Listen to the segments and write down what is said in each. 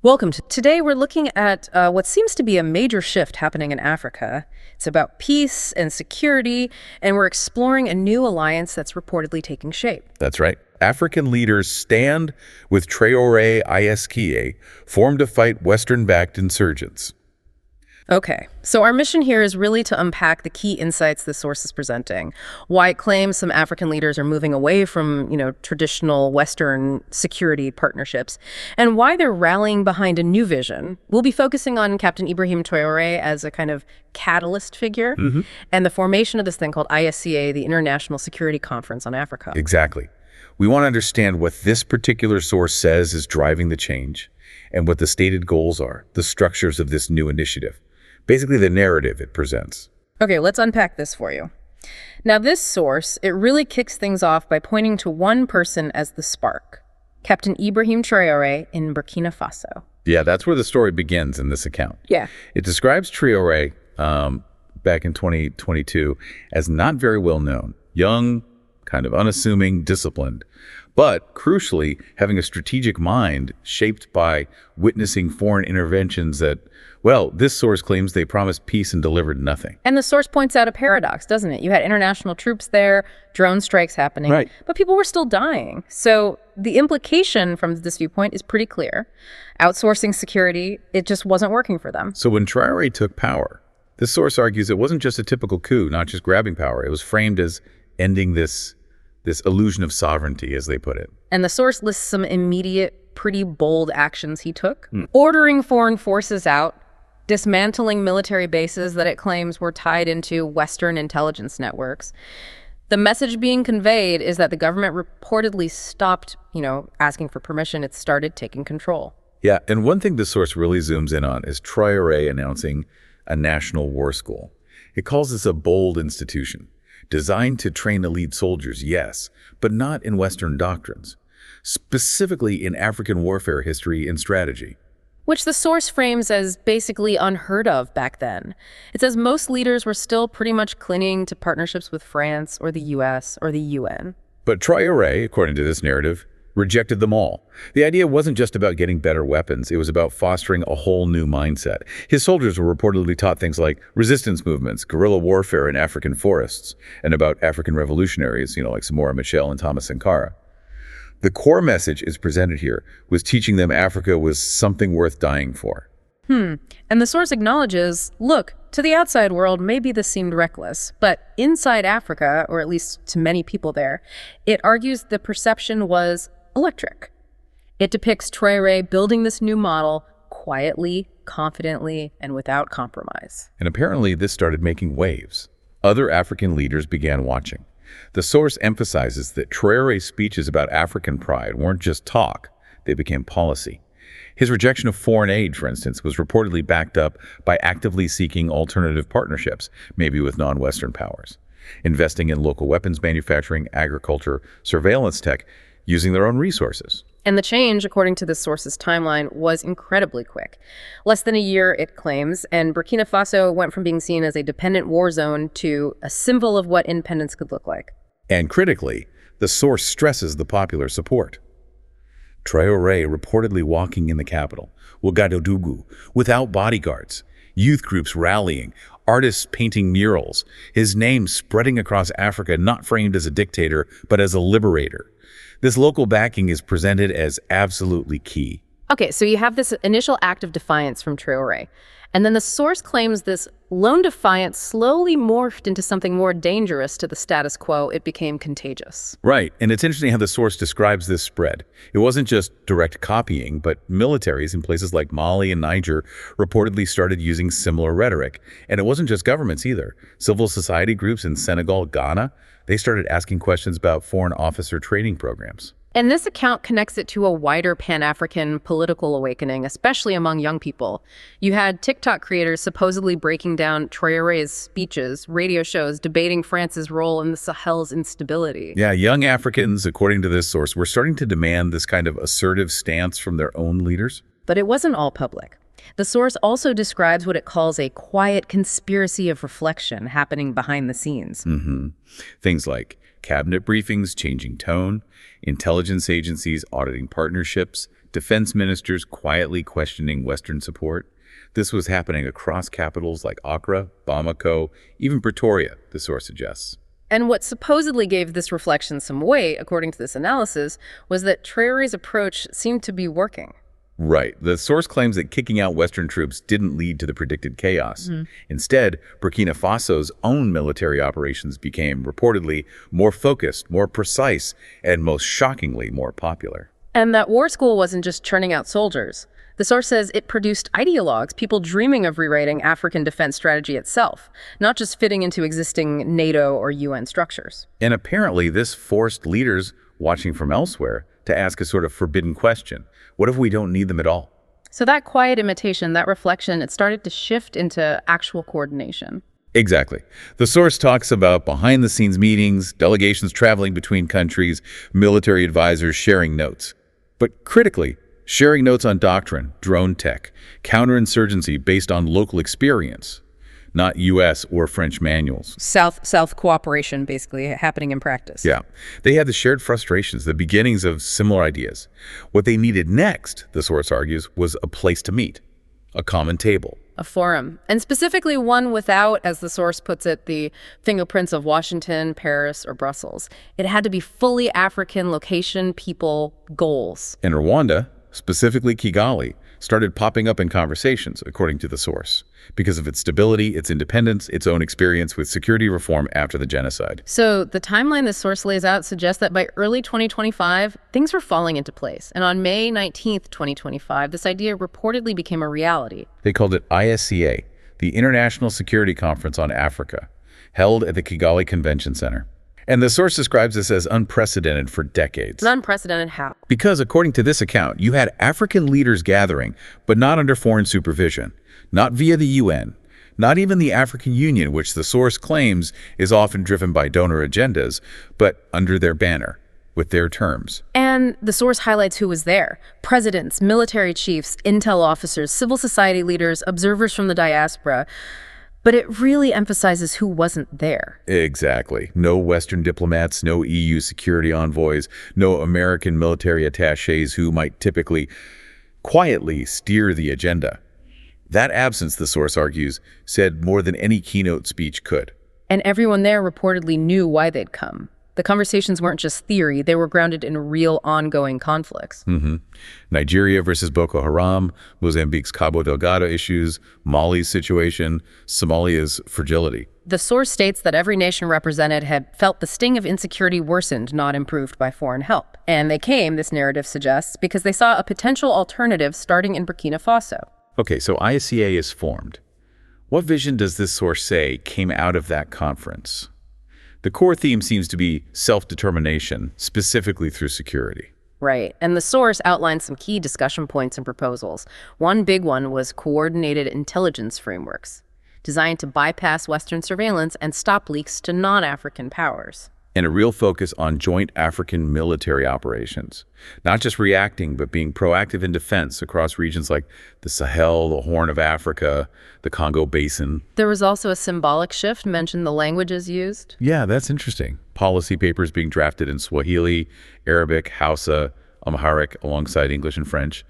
Welcome. Today we're looking at what seems to be a major shift happening in Africa. It's about peace and security, and we're exploring a new alliance that's reportedly taking shape. That's right. African leaders stand with Traoré ISKA, formed to fight Western-backed insurgents. Okay, so our mission here is really to unpack the key insights this source is presenting, why it claims some African leaders are moving away from, traditional Western security partnerships, and why they're rallying behind a new vision. We'll be focusing on Captain Ibrahim Traoré as a kind of catalyst figure, and the formation of this thing called ISCA, the International Security Conference on Africa. Exactly. We want to understand what this particular source says is driving the change, and what the stated goals are, the structures of this new initiative. Basically, the narrative it presents. Okay, let's unpack this for you. Now, this source, it really kicks things off by pointing to one person as the spark, Captain Ibrahim Traoré in Burkina Faso. Yeah, that's where the story begins in this account. Yeah. It describes Traoré back in 2022 as not very well known, young, kind of unassuming, disciplined, but crucially having a strategic mind shaped by witnessing foreign interventions that, well, this source claims they promised peace and delivered nothing. And the source points out a paradox, doesn't it? You had international troops there, drone strikes happening, right, but people were still dying. So the implication from this viewpoint is pretty clear. Outsourcing security, it just wasn't working for them. So when Traoré took power, this source argues it wasn't just a typical coup, not just grabbing power. It was framed as ending this illusion of sovereignty, as they put it. And the source lists some immediate, pretty bold actions he took. Ordering foreign forces out, dismantling military bases that it claims were tied into Western intelligence networks. The message being conveyed is that the government reportedly stopped, asking for permission. It started taking control. Yeah, and one thing this source really zooms in on is Traoré announcing a national war school. It calls this a bold institution, designed to train elite soldiers, yes, but not in Western doctrines, specifically in African warfare history and strategy. Which the source frames as basically unheard of back then. It says most leaders were still pretty much clinging to partnerships with France or the US or the UN. But Traoré, according to this narrative, rejected them all. The idea wasn't just about getting better weapons, it was about fostering a whole new mindset. His soldiers were reportedly taught things like resistance movements, guerrilla warfare in African forests, and about African revolutionaries, like Samora Machel and Thomas Sankara. The core message is presented here was teaching them Africa was something worth dying for. And the source acknowledges, look, to the outside world, maybe this seemed reckless, but inside Africa, or at least to many people there, it argues the perception was electric. It depicts Traoré building this new model quietly, confidently, and without compromise. And apparently this started making waves. Other African leaders began watching. The source emphasizes that Traoré's speeches about African pride weren't just talk, they became policy. His rejection of foreign aid, for instance, was reportedly backed up by actively seeking alternative partnerships, maybe with non-Western powers, investing in local weapons manufacturing, agriculture, surveillance tech, using their own resources. And the change, according to the source's timeline, was incredibly quick. Less than a year, it claims, and Burkina Faso went from being seen as a dependent war zone to a symbol of what independence could look like. And critically, the source stresses the popular support. Traoré reportedly walking in the capital, Ouagadougou, without bodyguards, youth groups rallying, artists painting murals, his name spreading across Africa, not framed as a dictator, but as a liberator. This local backing is presented as absolutely key. Okay, so you have this initial act of defiance from Traoré, and then the source claims this lone defiance slowly morphed into something more dangerous to the status quo. It became contagious. Right, and it's interesting how the source describes this spread. It wasn't just direct copying, but militaries in places like Mali and Niger reportedly started using similar rhetoric. And it wasn't just governments either. Civil society groups in Senegal, Ghana, they started asking questions about foreign officer training programs. And this account connects it to a wider Pan-African political awakening, especially among young people. You had TikTok creators supposedly breaking down Traoré's speeches, radio shows debating France's role in the Sahel's instability. Yeah, young Africans, according to this source, were starting to demand this kind of assertive stance from their own leaders. But it wasn't all public. The source also describes what it calls a quiet conspiracy of reflection happening behind the scenes. Things like cabinet briefings changing tone, intelligence agencies auditing partnerships, defense ministers quietly questioning Western support. This was happening across capitals like Accra, Bamako, even Pretoria, the source suggests. And what supposedly gave this reflection some weight, according to this analysis, was that Traoré's approach seemed to be working. Right. The source claims that kicking out Western troops didn't lead to the predicted chaos. Instead, Burkina Faso's own military operations became reportedly more focused, more precise, and most shockingly more popular. And that war school wasn't just churning out soldiers. The source says it produced ideologues, people dreaming of rewriting African defense strategy itself, not just fitting into existing NATO or UN structures. And apparently this forced leaders watching from elsewhere to ask a sort of forbidden question. What if we don't need them at all? So that quiet imitation, that reflection, it started to shift into actual coordination. Exactly. The source talks about behind-the-scenes meetings, delegations traveling between countries, military advisors sharing notes. But critically, sharing notes on doctrine, drone tech, counterinsurgency based on local experience, not U.S. or French manuals. South cooperation, basically, happening in practice. Yeah. They had the shared frustrations, the beginnings of similar ideas. What they needed next, the source argues, was a place to meet, a common table. A forum, and specifically one without, as the source puts it, the fingerprints of Washington, Paris, or Brussels. It had to be fully African location, people, goals. And Rwanda, specifically Kigali, started popping up in conversations, according to the source, because of its stability, its independence, its own experience with security reform after the genocide. So the timeline this source lays out suggests that by early 2025, things were falling into place. And on May 19th, 2025, this idea reportedly became a reality. They called it ISCA, the International Security Conference on Africa, held at the Kigali Convention Center. And the source describes this as unprecedented for decades. Unprecedented how? Because according to this account, you had African leaders gathering, but not under foreign supervision, not via the UN, not even the African Union, which the source claims is often driven by donor agendas, but under their banner, with their terms. And the source highlights who was there. Presidents, military chiefs, intel officers, civil society leaders, observers from the diaspora. But it really emphasizes who wasn't there. Exactly. No Western diplomats, no EU security envoys, no American military attachés who might typically quietly steer the agenda. That absence, the source argues, said more than any keynote speech could. And everyone there reportedly knew why they'd come. The conversations weren't just theory, they were grounded in real ongoing conflicts. Nigeria versus Boko Haram, Mozambique's Cabo Delgado issues, Mali's situation, Somalia's fragility. The source states that every nation represented had felt the sting of insecurity worsened, not improved by foreign help. And they came, this narrative suggests, because they saw a potential alternative starting in Burkina Faso. Okay, so ISCA is formed. What vision does this source say came out of that conference? The core theme seems to be self-determination, specifically through security. Right, and the source outlines some key discussion points and proposals. One big one was coordinated intelligence frameworks, designed to bypass Western surveillance and stop leaks to non-African powers. And a real focus on joint African military operations. Not just reacting, but being proactive in defense across regions like the Sahel, the Horn of Africa, the Congo Basin. There was also a symbolic shift, mentioned the languages used. Yeah, that's interesting. Policy papers being drafted in Swahili, Arabic, Hausa, Amharic, alongside English and French.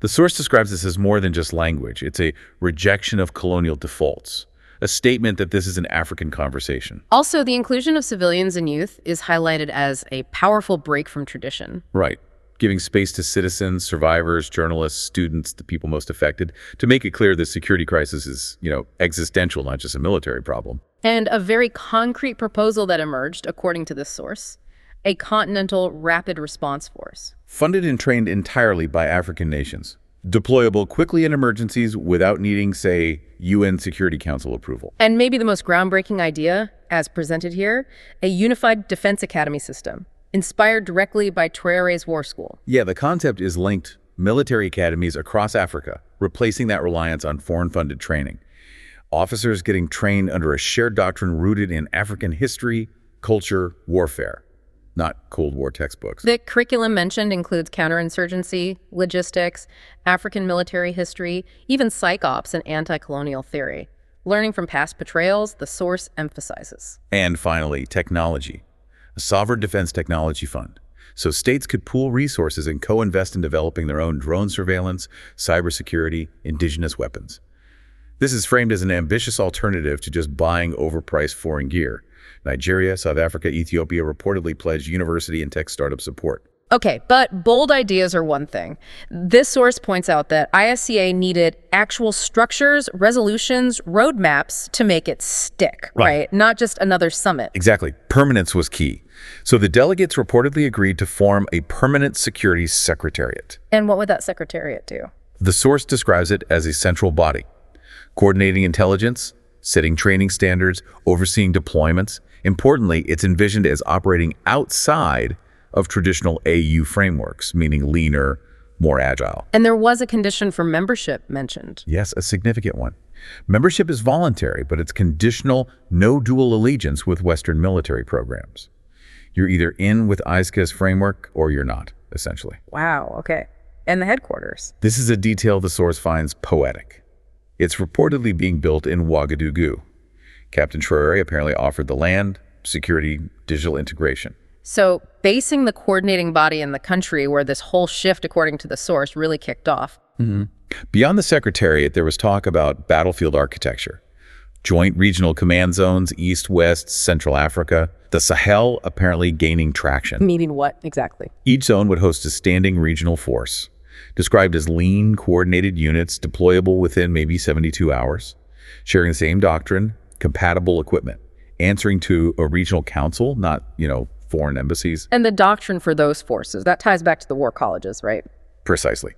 The source describes this as more than just language. It's a rejection of colonial defaults. A statement that this is an African conversation. Also, the inclusion of civilians and youth is highlighted as a powerful break from tradition. Right. Giving space to citizens, survivors, journalists, students, the people most affected, to make it clear the security crisis is, existential, not just a military problem. And a very concrete proposal that emerged, according to this source, a continental rapid response force. Funded and trained entirely by African nations. Deployable quickly in emergencies without needing, say, UN Security Council approval. And maybe the most groundbreaking idea, as presented here, a unified defense academy system, inspired directly by Traoré's war school. Yeah, the concept is linked military academies across Africa, replacing that reliance on foreign-funded training. Officers getting trained under a shared doctrine rooted in African history, culture, warfare. Not Cold War textbooks. The curriculum mentioned includes counterinsurgency, logistics, African military history, even psych ops and anti-colonial theory. Learning from past betrayals, the source emphasizes. And finally, technology. A sovereign defense technology fund. so states could pool resources and co-invest in developing their own drone surveillance, cybersecurity, indigenous weapons. This is framed as an ambitious alternative to just buying overpriced foreign gear. Nigeria, South Africa, Ethiopia reportedly pledged university and tech startup support. Okay, but bold ideas are one thing. This source points out that ISCA needed actual structures, resolutions, roadmaps to make it stick, right? Not just another summit. Exactly. Permanence was key. So the delegates reportedly agreed to form a permanent security secretariat. And what would that secretariat do? The source describes it as a central body, coordinating intelligence, setting training standards, overseeing deployments. Importantly, it's envisioned as operating outside of traditional AU frameworks, meaning leaner, more agile. And there was a condition for membership mentioned. Yes, a significant one. Membership is voluntary, but it's conditional, no dual allegiance with Western military programs. You're either in with ISCA's framework or you're not, essentially. Wow, okay. And the headquarters? This is a detail the source finds poetic. It's reportedly being built in Ouagadougou. Captain Traoré apparently offered the land, security, digital integration. So basing the coordinating body in the country where this whole shift, according to the source, really kicked off. Beyond the Secretariat, there was talk about battlefield architecture. Joint regional command zones, East, West, Central Africa. The Sahel apparently gaining traction. Meaning what exactly? Each zone would host a standing regional force, described as lean, coordinated units deployable within maybe 72 hours, sharing the same doctrine, compatible equipment, answering to a regional council, not, foreign embassies. And the doctrine for those forces, that ties back to the war colleges, right? Precisely.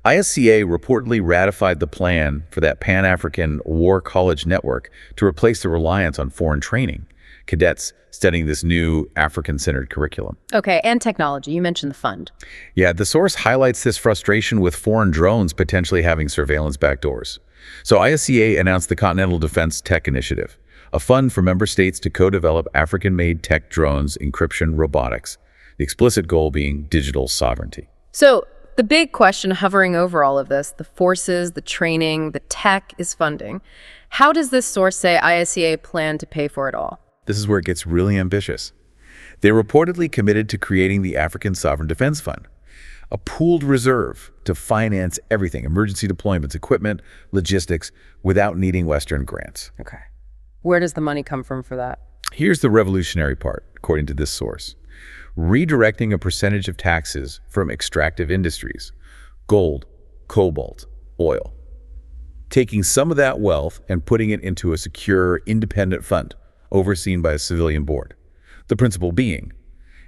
ISCA reportedly ratified the plan for that Pan-African war college network to replace the reliance on foreign training, cadets studying this new African-centered curriculum. Okay, and technology. You mentioned the fund. Yeah, the source highlights this frustration with foreign drones potentially having surveillance backdoors. So ISCA announced the Continental Defense Tech Initiative, a fund for member states to co-develop African-made tech drones, encryption, robotics, the explicit goal being digital sovereignty. So the big question hovering over all of this, the forces, the training, the tech, is funding. How does this source say ISCA plan to pay for it all? This is where it gets really ambitious. They reportedly committed to creating the African Sovereign Defense Fund, a pooled reserve to finance everything, emergency deployments, equipment, logistics, without needing Western grants. Okay. Where does the money come from for that? Here's the revolutionary part, according to this source. Redirecting a percentage of taxes from extractive industries, gold, cobalt, oil. Taking some of that wealth and putting it into a secure, independent fund, overseen by a civilian board. The principle being,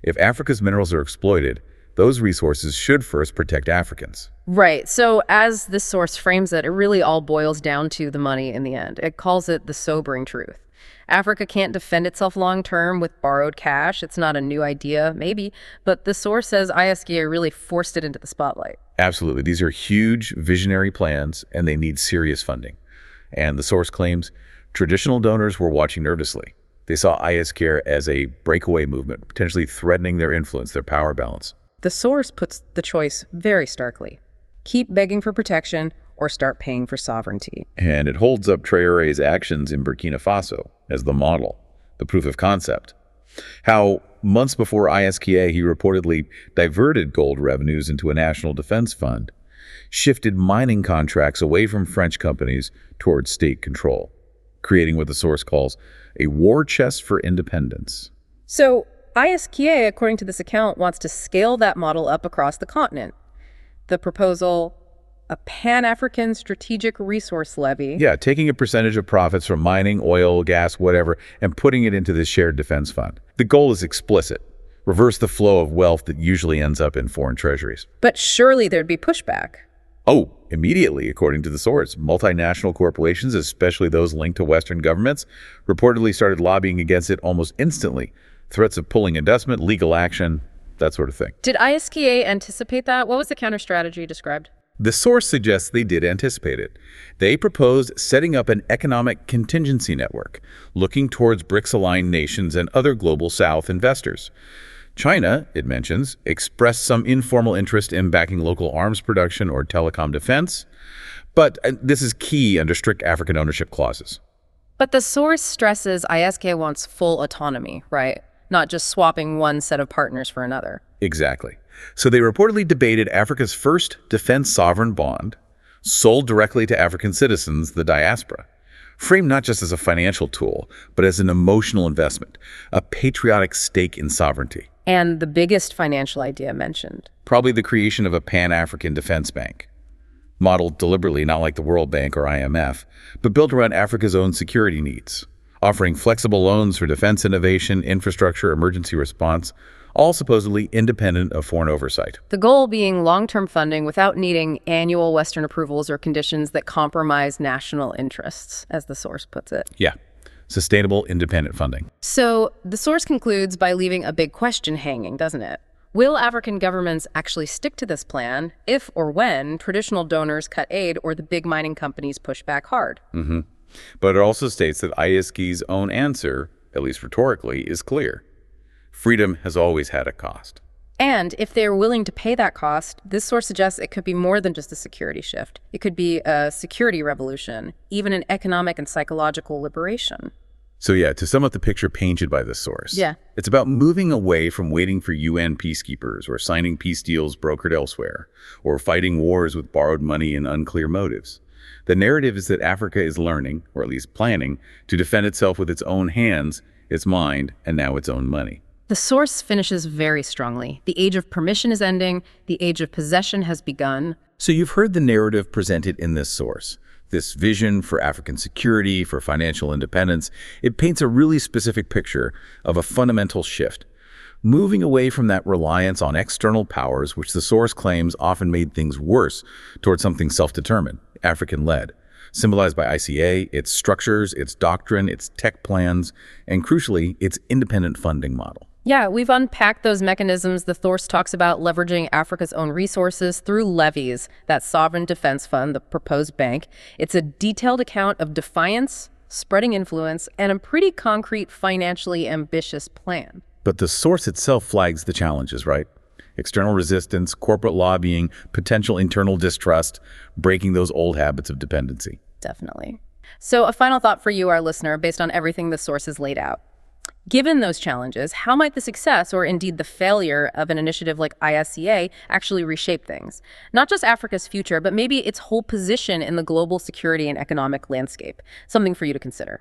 if Africa's minerals are exploited, those resources should first protect Africans. Right. So as this source frames it, it really all boils down to the money in the end. It calls it the sobering truth. Africa can't defend itself long-term with borrowed cash. It's not a new idea, maybe, but the source says ISCA really forced it into the spotlight. Absolutely. These are huge visionary plans, and they need serious funding. And the source claims traditional donors were watching nervously. They saw ISCA as a breakaway movement, potentially threatening their influence, their power balance. The source puts the choice very starkly. Keep begging for protection or start paying for sovereignty. And it holds up Traoré's actions in Burkina Faso as the model, the proof of concept. How months before ISCA, he reportedly diverted gold revenues into a national defense fund, shifted mining contracts away from French companies towards state control, creating what the source calls a war chest for independence. So ISCA, according to this account, wants to scale that model up across the continent. The proposal, a Pan-African Strategic Resource Levy. Yeah, taking a percentage of profits from mining, oil, gas, whatever, and putting it into this shared defense fund. The goal is explicit. Reverse the flow of wealth that usually ends up in foreign treasuries. But surely there'd be pushback. Oh, immediately, according to the source. Multinational corporations, especially those linked to Western governments, reportedly started lobbying against it almost instantly. Threats of pulling investment, legal action, that sort of thing. Did ISCA anticipate that? What was the counter strategy described? The source suggests they did anticipate it. They proposed setting up an economic contingency network, looking towards BRICS-aligned nations and other global South investors. China, it mentions, expressed some informal interest in backing local arms production or telecom defense, but this is key under strict African ownership clauses. But the source stresses ISCA wants full autonomy, right? not just swapping one set of partners for another. Exactly. So they reportedly debated Africa's first defense sovereign bond, sold directly to African citizens, the diaspora, framed not just as a financial tool, but as an emotional investment, a patriotic stake in sovereignty. And the biggest financial idea mentioned. Probably the creation of a Pan-African defense bank, modeled deliberately not like the World Bank or IMF, but built around Africa's own security needs, offering flexible loans for defense innovation, infrastructure, emergency response, all supposedly independent of foreign oversight. The goal being long-term funding without needing annual Western approvals or conditions that compromise national interests, as the source puts it. Yeah, sustainable, independent funding. So the source concludes by leaving a big question hanging, doesn't it? Will African governments actually stick to this plan if or when traditional donors cut aid or the big mining companies push back hard? But it also states that ISK's own answer, at least rhetorically, is clear. Freedom has always had a cost. And if they're willing to pay that cost, this source suggests it could be more than just a security shift. It could be a security revolution, even an economic and psychological liberation. So yeah, to sum up the picture painted by this source, it's about moving away from waiting for UN peacekeepers or signing peace deals brokered elsewhere, or fighting wars with borrowed money and unclear motives. The narrative is that Africa is learning, or at least planning, to defend itself with its own hands, its mind, and now its own money. The source finishes very strongly. The age of permission is ending. The age of possession has begun. So you've heard the narrative presented in this source. This vision for African security, for financial independence, it paints a really specific picture of a fundamental shift. Moving away from that reliance on external powers, which the source claims often made things worse, towards something self-determined, African-led, symbolized by ICA, its structures, its doctrine, its tech plans, and crucially, its independent funding model. Yeah, we've unpacked those mechanisms. The source talks about leveraging Africa's own resources through levies, that sovereign defense fund, the proposed bank. It's a detailed account of defiance, spreading influence, and a pretty concrete, financially ambitious plan. But the source itself flags the challenges, right? External resistance, corporate lobbying, potential internal distrust, breaking those old habits of dependency. Definitely. So a final thought for you, our listener, based on everything the source has laid out. Given those challenges, how might the success or indeed the failure of an initiative like ISCA actually reshape things? Not just Africa's future, but maybe its whole position in the global security and economic landscape. Something for you to consider.